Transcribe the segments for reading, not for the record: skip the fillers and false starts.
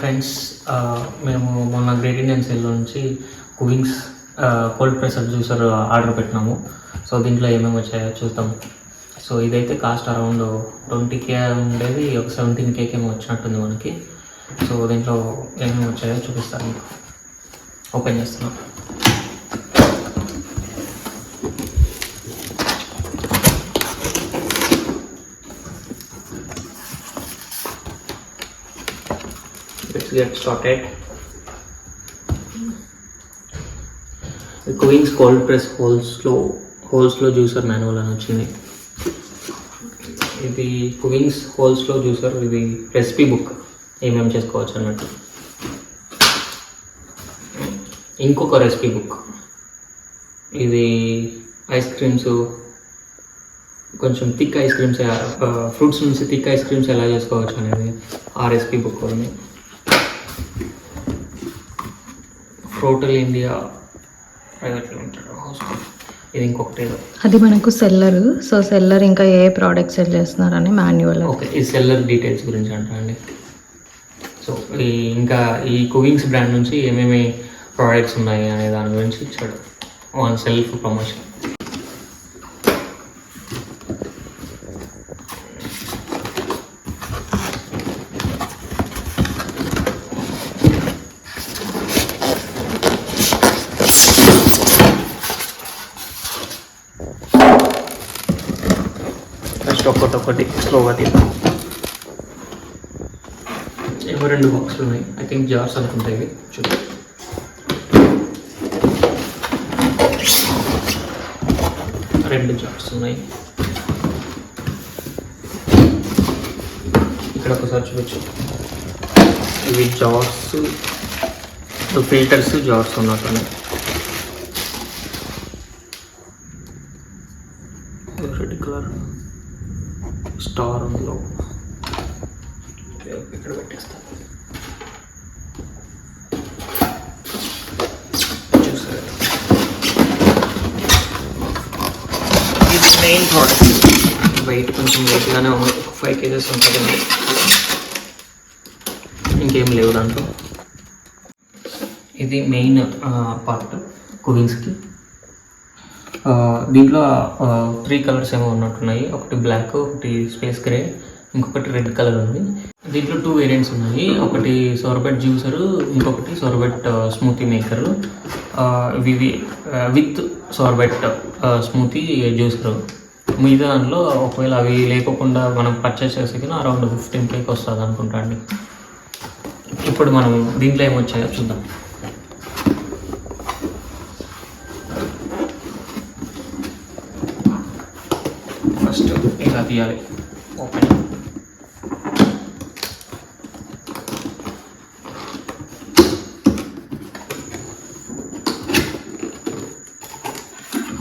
Friends, మేము మొన్న great Indian sale నుంచి కువింగ్స్ కోల్డ్ ప్రెషర్ జ్యూసర్ ఆర్డర్ పెట్టినాము. సో దీంట్లో ఏమేమి వచ్చాయో చూద్దాం. సో ఇదైతే కాస్ట్ అరౌండ్ 20K ఉండేది, ఒక 17K ఏమో వచ్చినట్టుంది మనకి. సో దీంట్లో ఏమేమి వచ్చాయో చూపిస్తాను మీకు. ఓపెన్ చేస్తున్నాం. Let's get started. The Cummins cold press whole slow juicer manual అని వచ్చింది. ఇది Cummins whole slow juicer, ఇది రెసిపీ బుక్, ఏమేమి చేసుకోవచ్చు అన్నట్టు. ఇంకొక రెసిపీ బుక్, ఇది ఐస్ క్రీమ్స్, కొంచెం థిక్ ఐస్ క్రీమ్స్, ఫ్రూట్స్ నుంచి థిక్ ఐస్ క్రీమ్స్ ఎలా చేసుకోవచ్చు అనేది ఆ రెసిపీ బుక్ ఉంది. ఫ్రూటల్ ఇండియా ప్రైవేట్ లిమిటెడ్ హాస్పిటల్, ఇది ఇంకొకటి. అది మనకు సెల్లర్. సో సెల్లర్ ఇంకా ఏ ప్రోడక్ట్స్ సెల్ చేస్తున్నారని మాన్యువల్. ఓకే, ఈ సెల్లర్ డీటెయిల్స్ గురించి అంటారండి. సో ఇంకా ఈ కువింగ్స్ బ్రాండ్ నుంచి ఏమేమి ప్రోడక్ట్స్ ఉన్నాయి అనే దాని గురించి ఇచ్చాడు, వన్ సెల్ఫ్ ప్రమోషన్. ఫస్ట్ ఒక్కొక్కటి స్లోగా తీద్దాం. ఏమో 2 బాక్సులు ఉన్నాయి, ఐ థింక్ జార్స్ అనుకుంటాయి ఇవి. చూద్దాం. రెండు జార్స్ ఉన్నాయి. ఇక్కడ ఒకసారి చూపించు. ఇవి జార్స్, ఫిల్టర్స్, జార్స్ ఉన్నట్టు. రెడ్ కలర్ స్టార్ అందులో ఇక్కడ పెట్టేస్తాను. ఇది మెయిన్ ప్రోడక్ట్. వెయిట్ కొంచెం వెయిట్గానే ఉంది, 5 kgs ఉంటుంది. ఇంకేం లేవు దాంట్లో. ఇది మెయిన్ పార్ట్ కువింగ్స్కి. దీంట్లో 3 కలర్స్ ఏమో ఉన్నట్టున్నాయి. ఒకటి బ్లాక్, ఒకటి స్పేస్ గ్రే, ఇంకొకటి రెడ్ కలర్ ఉంది. దీంట్లో 2 వేరియంట్స్ ఉన్నాయి. ఒకటి సోర్బెట్ జ్యూసరు, ఇంకొకటి sorbet smoothie maker. With sorbet smoothie juicer. మిగతా దాంట్లో ఒకవేళ అవి లేకోకుండా మనం పర్చేస్ చేసేకి అరౌండ్ 15K వస్తుంది అనుకుంటా అండి. ఇప్పుడు మనం దీంట్లో ఏమొచ్చాయో చూద్దాం. ఫస్ట్ ఇలా తీయాలి. ఓపెన్.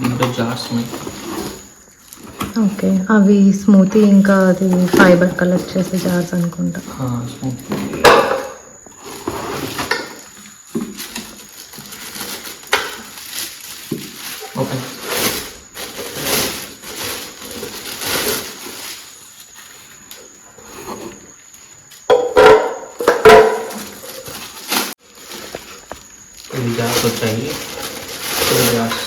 దీంట్లో జార్స్ ఉన్నాయి. ఓకే, అవి స్మూతీ ఇంకా అది ఫైబర్ కలెక్ట్ చేసే జార్స్ అనుకుంటా. స్మూతీ. ఓపెన్. ఇది జార్స్ వచ్చాయి. జార్స్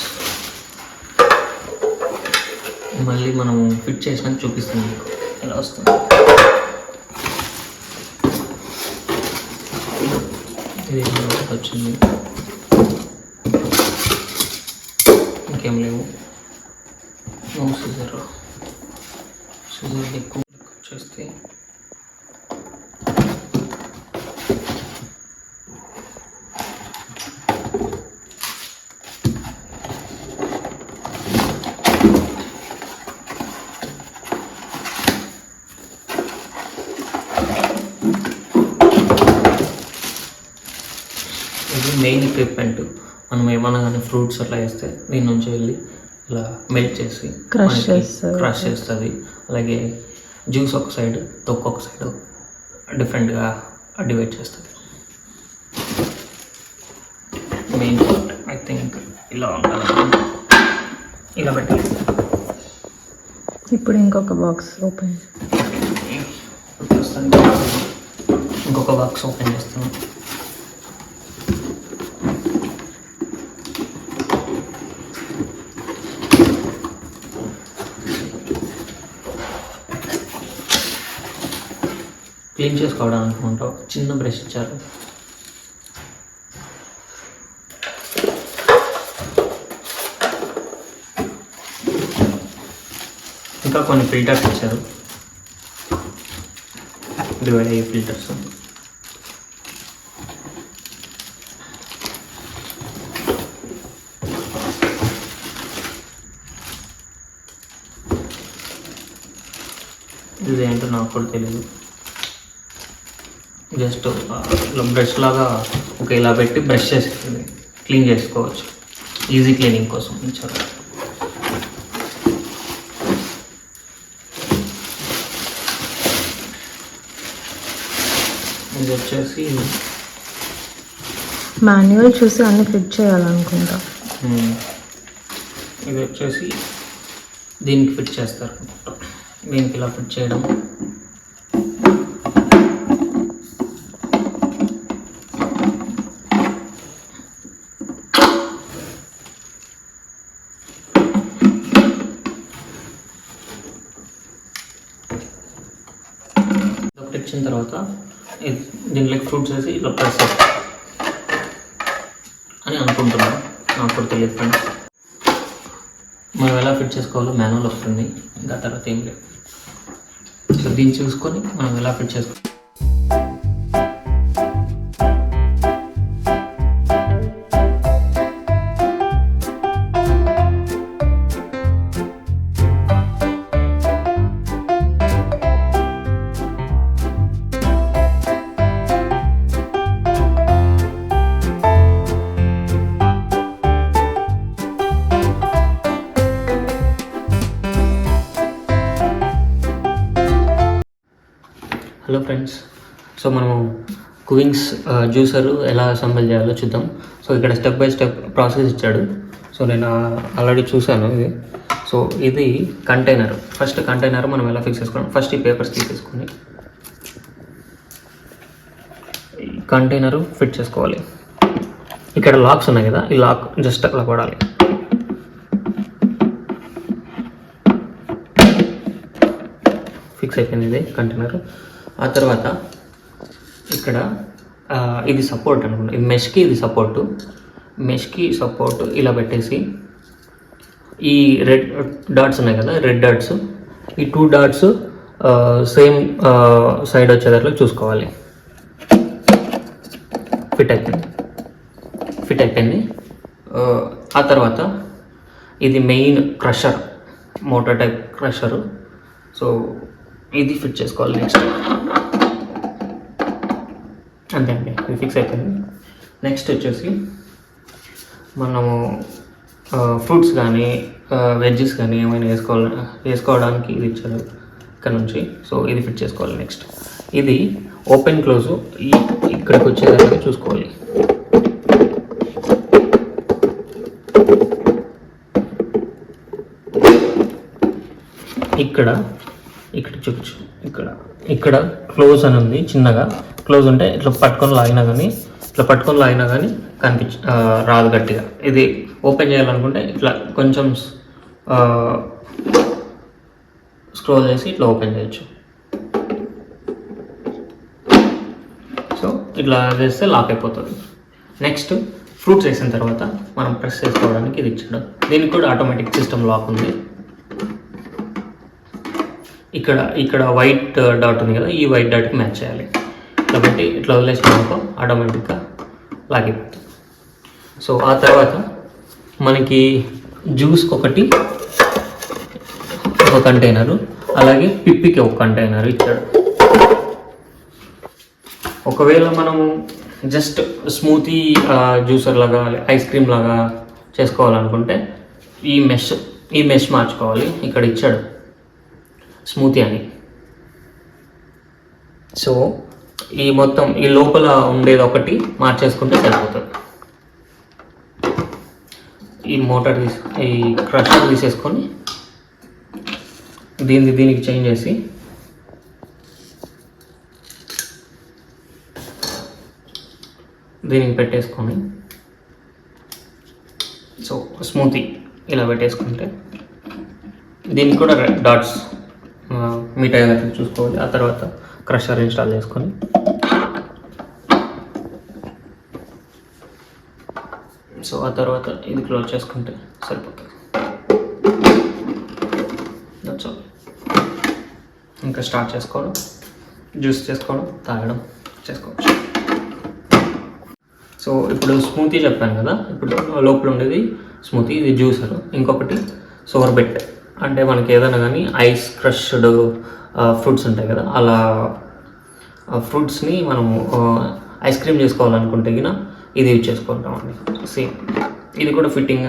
మళ్ళీ మనం ఫిట్ చేసినాక చూపిస్తాం మీకు ఎలా వస్తుంది. ఇది వచ్చింది. ఇంకేం లేవు. నో సిజర్ ఎక్కువ చేస్తే ఇది మెయిన్ ఎక్విప్మెంట్. మనం ఏమన్నా కానీ ఫ్రూట్స్ అట్లా వేస్తే దీని నుంచి వెళ్ళి ఇలా మెల్ట్ చేసి క్రష్ చేస్తుంది. అలాగే జ్యూస్ ఒక సైడ్, తొక్కు ఒక సైడ్ డిఫరెంట్గా డివైడ్ చేస్తుంది. మెయిన్ పార్ట్ ఐ థింక్ ఇలా ఉంటుంది. ఇలా పెట్టాలి. ఇప్పుడు ఇంకొక బాక్స్ ఓపెన్. ఇంకొక బాక్స్ ఓపెన్ చేస్తున్నాం. క్లీన్ చేసుకోవడం అనుకుంటా చిన్న బ్రష్ ఇచ్చారు. ఇంకా కొన్ని ఫిల్టర్స్ ఇచ్చారు, డివైడ్ అయ్యే ఫిల్టర్స్. ఇది ఏంటో నాకు కూడా తెలియదు. జస్ట్ బ్రష్ లాగా ఇలా పెట్టి బ్రష్ చేసి క్లీన్ చేసుకోవచ్చు, ఈజీ క్లీనింగ్ కోసం ఇచ్చారు. ఇది వచ్చేసి మాన్యువల్ చూసి అన్ని ఫిట్ చేయాలనుకుంటా. ఇది వచ్చేసి దీనికి ఫిట్ చేస్తారు. దీనికి ఇలా ఫిట్ చేయడం, ఇచ్చిన తర్వాత దీంట్లోకి ఫ్రూట్స్ వేసి ఇలా ప్రెస్ అని అనుకుంటున్నాను, నాకు కూడా తెలియదు ఫ్రెండ్స్. మనం ఎలా ఫిట్ చేసుకోవాలో మాన్యువల్ వస్తుంది, ఇంకా తర్వాత ఏం లేదు. సో దీన్ని చూసుకొని మనం ఎలా ఫిట్ చేసుకోవాలి. హలో ఫ్రెండ్స్, సో మనము కువింగ్స్ జ్యూసర్ ఎలా అసెంబుల్ చేయాలో చూద్దాం. సో ఇక్కడ స్టెప్ బై స్టెప్ ప్రాసెస్ ఇచ్చాడు. సో నేను ఆల్రెడీ చూసాను ఇది. సో ఇది కంటైనర్. ఫస్ట్ కంటైనర్ మనం ఎలా ఫిక్స్ చేసుకోవడం, ఫస్ట్ ఈ పేపర్స్ తీసేసుకొని ఈ కంటైనరు ఫిట్ చేసుకోవాలి. ఇక్కడ లాక్స్ ఉన్నాయి కదా, ఈ లాక్ జస్ట్ అలా పడాలి. ఫిక్స్ అయిపోయింది ఇది కంటైనర్. ఆ తర్వాత ఇక్కడ ఇది సపోర్ట్ అనుకుంటా, ఇది మెష్కి, ఇది సపోర్టు. మెష్కి సపోర్ట్ ఇలా పెట్టేసి ఈ రెడ్ డాట్స్ ఉన్నాయి కదా, రెడ్ డాట్స్, ఈ 2 డాట్స్ సేమ్ సైడ్ వచ్చేదాట్లో చూసుకోవాలి. ఫిట్ అయిపోయింది. ఆ తర్వాత ఇది main crusher, motor type crusher. So ఇది ఫిట్ చేసుకోవాలి నెక్స్ట్. అంతే అండి, ఇది ఫిక్స్ అయిపోయింది. నెక్స్ట్ వచ్చేసి మనము ఫ్రూట్స్ కానీ వెజ్జెస్ కానీ ఏమైనా వేసుకోవడానికి ఇది ఇచ్చారు ఇక్కడ నుంచి. సో ఇది ఫిట్ చేసుకోవాలి నెక్స్ట్. ఇది ఓపెన్ క్లోజ్ ఇక్కడికి వచ్చేదాకా చూసుకోవాలి. ఇక్కడ చూపించు, ఇక్కడ క్లోజ్ అని ఉంది చిన్నగా. క్లోజ్ ఉంటే ఇట్లా పట్టుకొని లాగినా కానీ రాదు గట్టిగా. ఇది ఓపెన్ చేయాలనుకుంటే ఇట్లా కొంచెం స్క్రోల్ చేసి ఇట్లా ఓపెన్ చేయొచ్చు. సో ఇట్లా చేస్తే లాక్ అయిపోతుంది. నెక్స్ట్ ఫ్రూట్స్ వేసిన తర్వాత మనం ప్రెస్ చేసుకోవడానికి ఇది ఇచ్చాడు. దీనికి కూడా ఆటోమేటిక్ సిస్టమ్ లాక్ ఉంది. ఇక్కడ వైట్ డాట్ ఉంది కదా, ఈ వైట్ డాట్కి మ్యాచ్ చేయాలి. కాబట్టి ఇట్లా వదిలేసినాక ఆటోమేటిక్గా లాగిపోతుంది. సో ఆ తర్వాత మనకి జ్యూస్కి ఒక కంటైనరు, అలాగే పిప్పికి ఒక కంటైనర్ ఇచ్చాడు. ఒకవేళ మనము జస్ట్ స్మూతీ జ్యూసర్ లాగా, ఐస్ క్రీమ్ లాగా చేసుకోవాలనుకుంటే ఈ మెష్ మార్చుకోవాలి. ఇక్కడ ఇచ్చాడు స్మూతీ అని. సో ఈ మొత్తం ఈ లోపల ఉండేది ఒకటి మార్చేసుకుంటే సరిపోతుంది. ఈ మోటార్ ఈ క్రషర్ తీసేసుకొని దీనికి చేంజ్ చేసి దీనికి పెట్టేసుకొని సో స్మూతీ ఇలా పెట్టేసుకుంటే దీనికి కూడా డాట్స్ మీట్ అయ్యేటట్లు చూసుకోవాలి. ఆ తర్వాత క్రషర్ ఇన్స్టాల్ చేసుకొని సో ఆ తర్వాత ఇది క్లోజ్ చేసుకుంటే సరిపోతుంది. That's all. ఇంకా స్టార్ట్ చేసుకోవడం, జ్యూస్ చేసుకోవడం, తాగడం చేసుకోవచ్చు. సో ఇప్పుడు స్మూతీ చెప్పాను కదా, ఇప్పుడు లోపల ఉండేది స్మూతీ, ఇది జ్యూసర్. ఇంకొకటి సోర్బెట్ అంటే మనకి ఏదైనా కానీ ఐస్ క్రష్డ్ ఫ్రూట్స్ ఉంటాయి కదా, అలా ఫ్రూట్స్ని మనము ఐస్ క్రీమ్ చేసుకోవాలనుకుంటే గిన ఇది యూజ్ చేసుకుంటామండి. సేమ్ ఇది కూడా ఫిట్టింగ్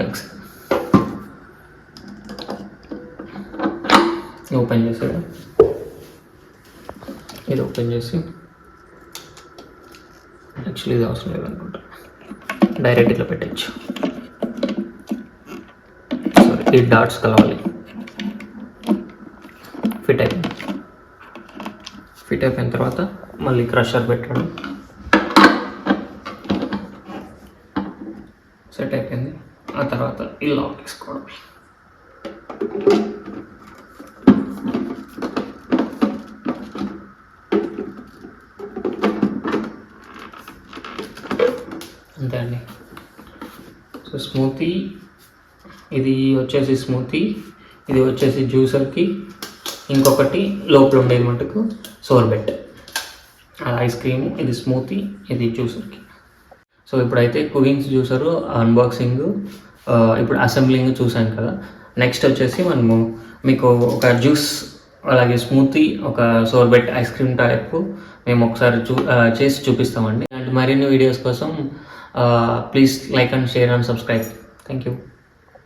ఓపెన్ చేసి ఇది ఓపెన్ చేసి యాక్చువల్లీ ఇది అవసరం లేదనుకుంటా, డైరెక్ట్ ఇట్లా పెట్టచ్చు. సారీ, ఈ డాట్స్ కలవాలి. ఫిట్ అయిపోయిన తర్వాత మళ్ళీ క్రషర్ పెట్టడం. సెట్ అయిపోయింది. ఆ తర్వాత ఈ లాక్ వేసుకోవడం. అంతే అండి. సో స్మూతీ ఇది వచ్చేసి స్మూతీ, ఇది వచ్చేసి జ్యూసర్కి, ఇంకొకటి లోపల ఉండేది మటుకు సోర్బెట్, ఐస్ క్రీమ్. ఇది స్మూతీ, ఇది జ్యూసర్కి. సో ఇప్పుడైతే కుకింగ్స్ జ్యూసరు అన్బాక్సింగ్, ఇప్పుడు అసెంబ్లింగ్ చూసాం కదా. నెక్స్ట్ వచ్చేసి మనము మీకు ఒక జ్యూస్ అలాగే స్మూతీ, ఒక సోర్బెట్ ఐస్ క్రీమ్ టైప్ మేము ఒకసారి చేసి చూపిస్తామండి. అండ్ మరిన్ని వీడియోస్ కోసం please like and share and subscribe. Thank you.